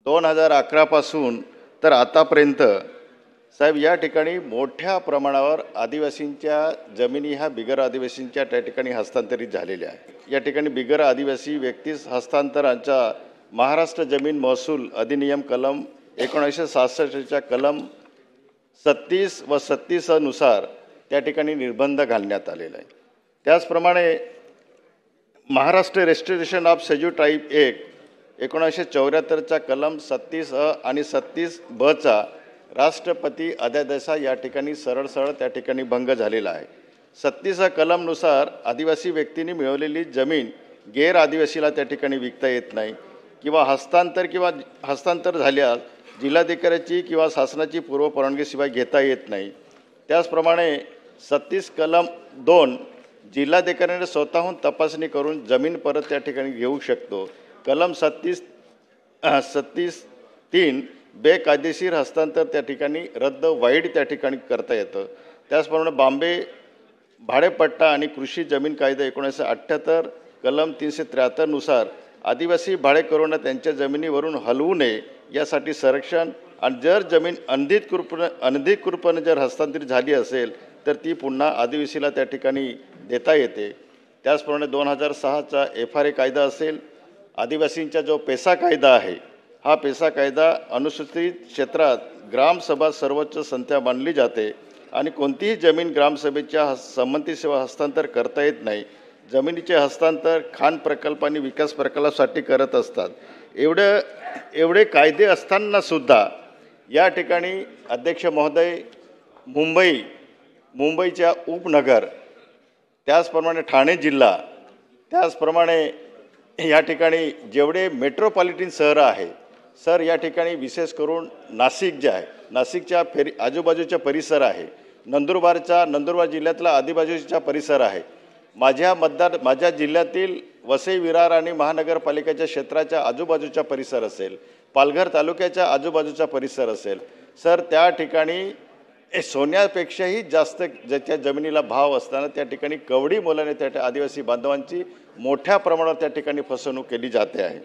2011 पासून तर आतापर्यंत साहेब या ठिकाणी मोठ्या प्रमाणावर आदिवासींच्या जमिनी ह्या बिगर आदिवासींच्या त्या ठिकाणी हस्तांतरित झालेल्या आहेत। या ठिकाणी बिगर आदिवासी व्यक्तीस हस्तांतरांच्या महाराष्ट्र जमीन महसूल अधिनियम कलम 1966च्या कलम 36 व 36 नुसार त्या ठिकाणी निर्बंध घालण्यात आलेला आहे। त्याचप्रमाणे Maharashtra restoration of schedule tribe act 1974च्या कलम 36 आणि 36 चा राष्ट्रपती अध्यादेशा या ठिकाणी सरळ त्या ठिकाणी भंग झालेला आहे। 36 कलमनुसार आदिवासी व्यक्तींनी मिळवलेली जमीन गैर आदिवासीला त्या ठिकाणी विकता येत नाही किंवा हस्तांतर झाल्यास जिल्हाधिकाऱ्याची किंवा शासनाची पूर्व परवानगीशिवाय घेता येत नाही। त्याचप्रमाणे 36 कलम 2 जिल्हाधिकाऱ्याने स्वतःहून तपासणी करून जमीन परत त्या ठिकाणी घेऊ शकतो। कलम 36(3) बेकायदेशीर हस्तांतर त्या ठिकाणी रद्द वाईड त्या ठिकाणी करता येतं। त्याचप्रमाणे बॉम्बे भाडेपट्टा आणि कृषी जमीन कायदा 1978 कलम 373 नुसार आदिवासी भाडेकरूंना त्यांच्या जमिनीवरून हलवू नये यासाठी संरक्षण आणि जर जमीन अनधिकृतपणे जर हस्तांतरित झाली असेल तर ती पुन्हा आदिवासीला त्या ठिकाणी देता येते। त्याचप्रमाणे 2006चा FRA कायदा असेल, आदिवासींचा जो पेसा कायदा आहे, हा पेसा कायदा अनुसूचित क्षेत्रात ग्रामसभा सर्वोच्च संस्था मानली जाते आणि कोणतीही जमीन ग्रामसभेच्या संमतीशिवाय हस्तांतर करता येत नाही। जमिनीचे हस्तांतर खाण प्रकल्प आणि विकास प्रकल्पासाठी करत असतात। एवढे कायदे असताना सुद्धा या ठिकाणी अध्यक्ष महोदय मुंबईच्या उपनगर, त्याचप्रमाणे ठाणे जिल्हा, त्याचप्रमाणे या ठिकाणी जेवढे मेट्रोपॉलिटन शहरं आहे सर, या ठिकाणी विशेष करून नाशिक जे आहे, नाशिकच्या आजूबाजूचा परिसर आहे, नंदुरबार जिल्ह्यातला आदिबाजूचा परिसर आहे, माझ्या जिल्ह्यातील वसई विरार आणि महानगरपालिकेच्या क्षेत्राच्या आजूबाजूचा परिसर असेल, पालघर तालुक्याच्या आजूबाजूचा परिसर असेल सर, त्या ठिकाणी सोन्यापेक्षाही जास्त ज्याच्या जमिनीला भाव असताना त्या ठिकाणी कवडी मोलाने त्या आदिवासी बांधवांची मोठ्या प्रमाणावर त्या ठिकाणी फसवणूक केली जाते आहे।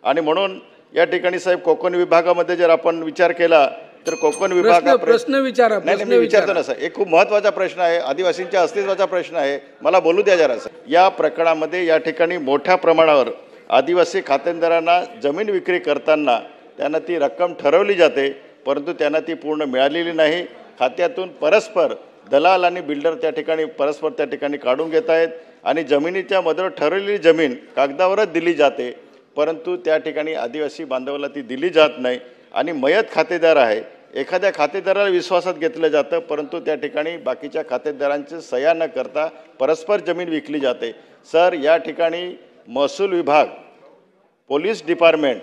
आणि म्हणून या ठिकाणी साहेब कोकण विभागामध्ये जर आपण विचार केला तर कोकण विभाग प्रश्न विचारा। नाही विचारतो ना सर, एक खूप महत्त्वाचा प्रश्न आहे, आदिवासींच्या अस्तित्वाचा प्रश्न आहे, मला बोलू द्या जरा सर। या प्रकरणामध्ये या ठिकाणी मोठ्या प्रमाणावर आदिवासी खातेदारांना जमीन विक्री करताना त्यांना ती रक्कम ठरवली जाते, परंतु त्यांना ती पूर्ण मिळालेली नाही। खात्यातून परस्पर दलाल आणि बिल्डर त्या ठिकाणी परस्पर त्या ठिकाणी काढून घेत आहेत आणि जमिनीच्या मधून ठरवलेली जमीन कागदावरच दिली जाते, परंतु त्या ठिकाणी आदिवासी बांधवाला ती दिली जात नाही आणि मयत खातेदार आहे, एखाद्या खातेदाराला विश्वासात घेतलं जातं, परंतु त्या ठिकाणी बाकीच्या खातेदारांचे सह्या न करता परस्पर जमीन विकली जाते। सर, या ठिकाणी महसूल विभाग, पोलीस डिपार्टमेंट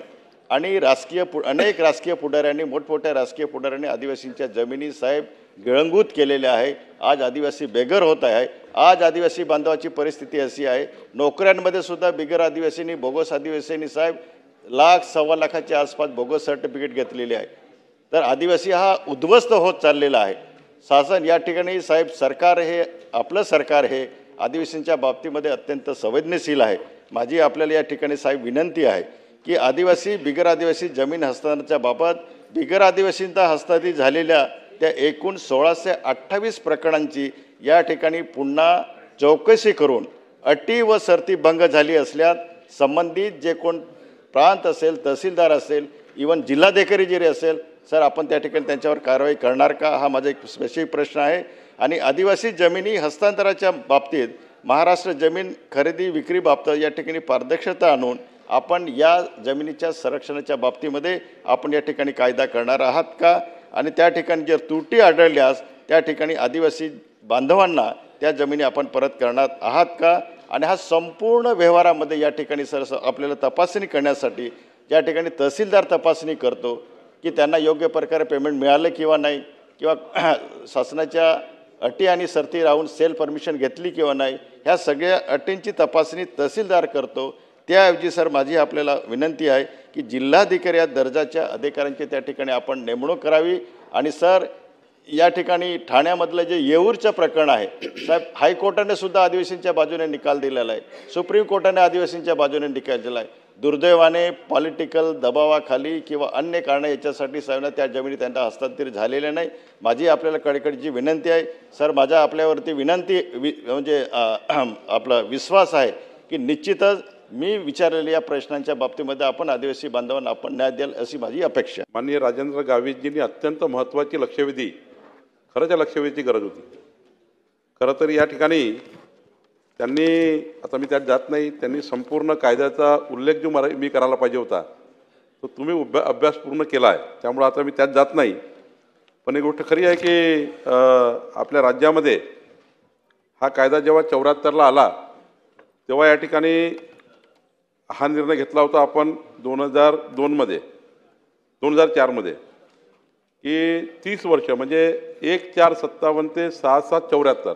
आणि अनेक राजकीय पुढाऱ्यांनी, मोठमोठ्या राजकीय पुढाऱ्यांनी आदिवासींच्या जमिनी साहेब गिळंगूत केलेल्या आहे। आज आदिवासी बेघर होत आहे। आज आदिवासी बांधवाची परिस्थिती अशी आहे, नोकऱ्यांमध्ये सुद्धा बिगर आदिवासींनी, बोगस आदिवासींनी साहेब लाख सव्वा लाखाच्या आसपास बोगस सर्टिफिकेट घेतलेले आहे। तर आदिवासी हा उद्ध्वस्त होत चाललेला आहे। शासन या ठिकाणी साहेब आपलं सरकार हे आदिवासींच्या बाबतीमध्ये अत्यंत संवेदनशील आहे। माझी आपल्याला या ठिकाणी साहेब विनंती आहे की आदिवासी बिगर आदिवासी जमीन हस्तांतरणाच्या बाबत बिगर आदिवासींचा हस्तांतरित झालेल्या त्या एकूण 1628 प्रकरणांची या ठिकाणी पुन्हा चौकशी करून अटी व शर्ती भंग झाली असल्यास संबंधित जे कोण प्रांत असेल, तहसीलदार असेल, इवन जिल्हाधिकारी जरी असेल सर, आपण त्या ठिकाणी त्यांच्यावर कारवाई करणार का, हा माझा एक स्पेसिफिक प्रश्न आहे। आणि आदिवासी जमिनी हस्तांतराच्या बाबतीत महाराष्ट्र जमीन खरेदी विक्री बाबत या ठिकाणी पारदर्शकता आणून आपण या जमिनीच्या संरक्षणाच्या बाबतीमध्ये आपण या ठिकाणी कायदा करणार आहात का, आणि त्या ठिकाणी जर त्रुटी आढळल्यास त्या ठिकाणी आदिवासी बांधवांना त्या जमिनी आपण परत करणार आहात का। आणि हा संपूर्ण व्यवहारामध्ये या ठिकाणी सर आपल्याला तपासणी करण्यासाठी ज्या ठिकाणी तहसीलदार तपासणी करतो की त्यांना योग्य प्रकारे पेमेंट मिळालं किंवा नाही, किंवा शासनाच्या अटी आणि शर्ती राहून सेल परमिशन घेतली किंवा नाही, ह्या सगळ्या अटींची तपासणी तहसीलदार करतो। त्याऐवजी सर माझी आपल्याला विनंती आहे की जिल्हाधिकारी या दर्जाच्या अधिकाऱ्यांची त्या ठिकाणी आपण नेमणूक करावी। आणि सर, या ठिकाणी ठाण्यामधलं जे येऊरचं प्रकरण आहे साहेब, हायकोर्टाने सुद्धा आदिवासींच्या बाजूने निकाल दिलेला आहे, सुप्रीम कोर्टाने आदिवासींच्या बाजूने निकाल दिला आहे। दुर्दैवाने पॉलिटिकल दबावाखाली किंवा अन्य कारणं याच्यासाठी साहेबांना त्या जमिनी त्यांना हस्तांतरित झालेल्या नाही। माझी आपल्याला कळकळीची विनंती आहे सर, माझ्या आपल्यावरती विनंती म्हणजे आपला विश्वास आहे की निश्चितच मी विचारलेल्या या प्रश्नांच्या बाबतीमध्ये आपण आदिवासी बांधवांना आपण न्याय द्याल अशी माझी अपेक्षा। माननीय राजेंद्र गावितजींनी अत्यंत महत्त्वाची लक्षवेधी, खरंच लक्षवेधीची गरज होती। खरं तर या ठिकाणी त्यांनी, आता मी त्यात जात नाही, त्यांनी संपूर्ण कायद्याचा उल्लेख जो मी करायला पाहिजे होता तो तुम्ही अभ्यास पूर्ण केला आहे, त्यामुळे आता मी त्यात जात नाही। पण एक गोष्ट खरी आहे की आपल्या राज्यामध्ये हा कायदा जेव्हा 74ला आला तेव्हा या ठिकाणी हा निर्णय घेतला होता आपण 2002मध्ये 2004मध्ये की 30 वर्ष म्हणजे 1/4/57 ते 6/7/74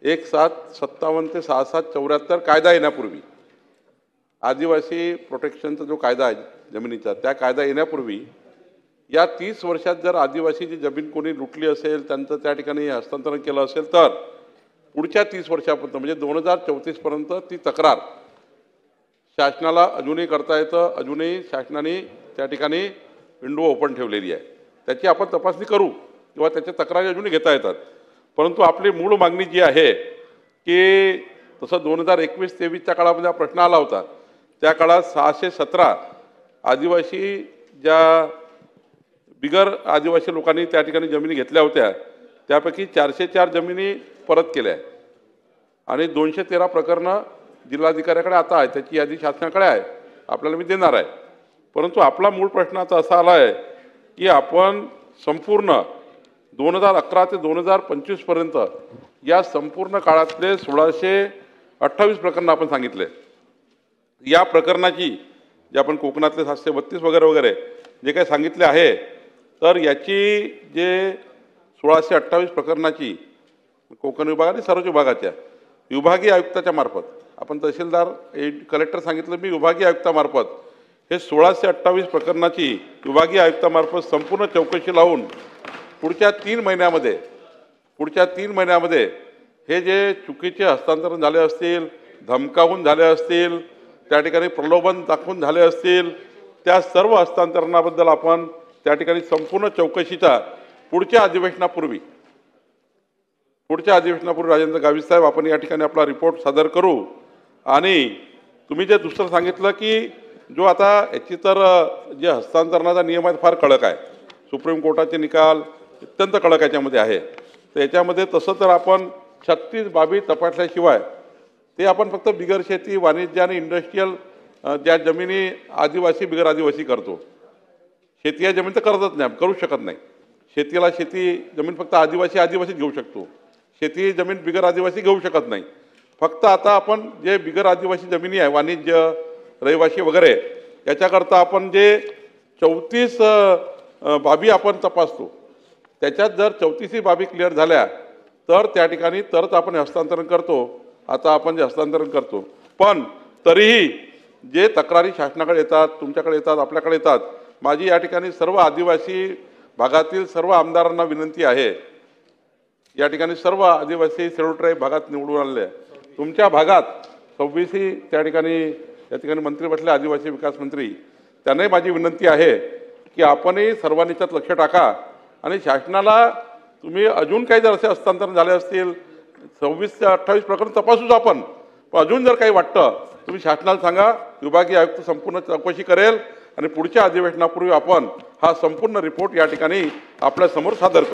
1/7/57 ते 6/7/74 कायदा येण्यापूर्वी, आदिवासी प्रोटेक्शनचा जो कायदा आहे जमिनीचा, त्या कायदा येण्यापूर्वी या 30 वर्षात जर आदिवासीची जमीन कोणी लुटली असेल, त्यांचं त्या ठिकाणी हस्तांतरण केलं असेल तर पुढच्या 30 वर्षापर्यंत म्हणजे 2034पर्यंत ती तक्रार शासनाला अजूनही करता येतं। अजूनही शासनाने त्या ठिकाणी विंडो ओपन ठेवलेली आहे, त्याची आपण तपासणी करू किंवा त्याच्या तक्रारी अजूनही घेता येतात। परंतु आपली मूळ मागणी जी आहे की तसं 2021-23च्या काळामध्ये हा प्रश्न आला होता, त्या काळात 617 आदिवासी ज्या बिगर आदिवासी लोकांनी त्या ठिकाणी जमिनी घेतल्या होत्या त्यापैकी 404 जमिनी परत केल्या आणि 213 प्रकरणं जिल्हाधिकाऱ्याकडे आता आहे, त्याची यादी शासनाकडे आहे, आपल्याला मी देणार आहे। परंतु आपला मूळ प्रश्न आता असा आला आहे की आपण संपूर्ण 2011 ते 2025 पर्यंत या संपूर्ण काळातले 1628 प्रकरणं आपण सांगितले। या प्रकरणाची जे आपण कोकणातले 732 वगैरे वगैरे जे काही सांगितले आहे, तर याची जे 1628 प्रकरणाची कोकण विभाग आणि सर्वच विभागाच्या विभागीय आयुक्ताच्या मार्फत, आपण तहसीलदार कलेक्टर सांगितलं, मी विभागीय आयुक्तामार्फत हे 1628 प्रकरणाची विभागीय आयुक्तामार्फत संपूर्ण चौकशी लावून पुढच्या 3 महिन्यामध्ये हे जे चुकीचे हस्तांतरण झाले असतील, धमकावून झाले असतील, त्या ठिकाणी प्रलोभन दाखवून झाले असतील, त्या सर्व हस्तांतरणाबद्दल आपण त्या ठिकाणी संपूर्ण चौकशीचा पुढच्या अधिवेशनापूर्वी राजेंद्र गावित साहेब आपण या ठिकाणी आपला रिपोर्ट सादर करू। आणि तुम्ही जे दुसरं सांगितलं की जो आता याची तर जे हस्तांतरणाचा नियम आहे फार कडक आहे, सुप्रीम कोर्टाचे निकाल अत्यंत कडक याच्यामध्ये आहे, तर याच्यामध्ये तसं तर आपण 36 बाबी तपासल्याशिवाय ते आपण फक्त बिगर शेती, वाणिज्य आणि इंडस्ट्रीयल ज्या जमिनी आदिवासी बिगर आदिवासी करतो, शेती या जमीन तर करतच नाही, करू शकत नाही। शेतीला शेती जमीन फक्त आदिवासीच घेऊ शकतो, शेती जमीन बिगर आदिवासी घेऊ शकत नाही। फक्त आता आपण जे बिगर आदिवासी जमिनी आहे, वाणिज्य, रहिवासी वगैरे, याच्याकरता आपण जे 34 बाबी आपण तपासतो, त्याच्यात जर 34 बाबी क्लिअर झाल्या तर त्या ठिकाणी तरच आपण हस्तांतरण करतो। आता आपण जे हस्तांतरण करतो, पण तरीही जे तक्रारी शासनाकडे येतात, तुमच्याकडे येतात, आपल्याकडे येतात, माझी या ठिकाणी सर्व आदिवासी भागातील सर्व आमदारांना विनंती आहे, या ठिकाणी सर्व आदिवासी शेड्यूल ट्राइब भागात निवडून आलेले तुमच्या भागात 26 त्या ठिकाणी मंत्री बसले, आदिवासी विकास मंत्री, त्यांनाही माझी विनंती आहे की आपणही सर्वांनी त्यात लक्ष टाका आणि शासनाला तुम्ही अजून काही जर असे हस्तांतरण झाले असतील, 26 ते 28 प्रकरण तपासूच आपण, पण अजून जर काही वाटतं तुम्ही शासनाला सांगा, विभागीय आयुक्त संपूर्ण चौकशी करेल आणि पुढच्या अधिवेशनापूर्वी आपण हा संपूर्ण रिपोर्ट या ठिकाणी आपल्या समोर सादर करू।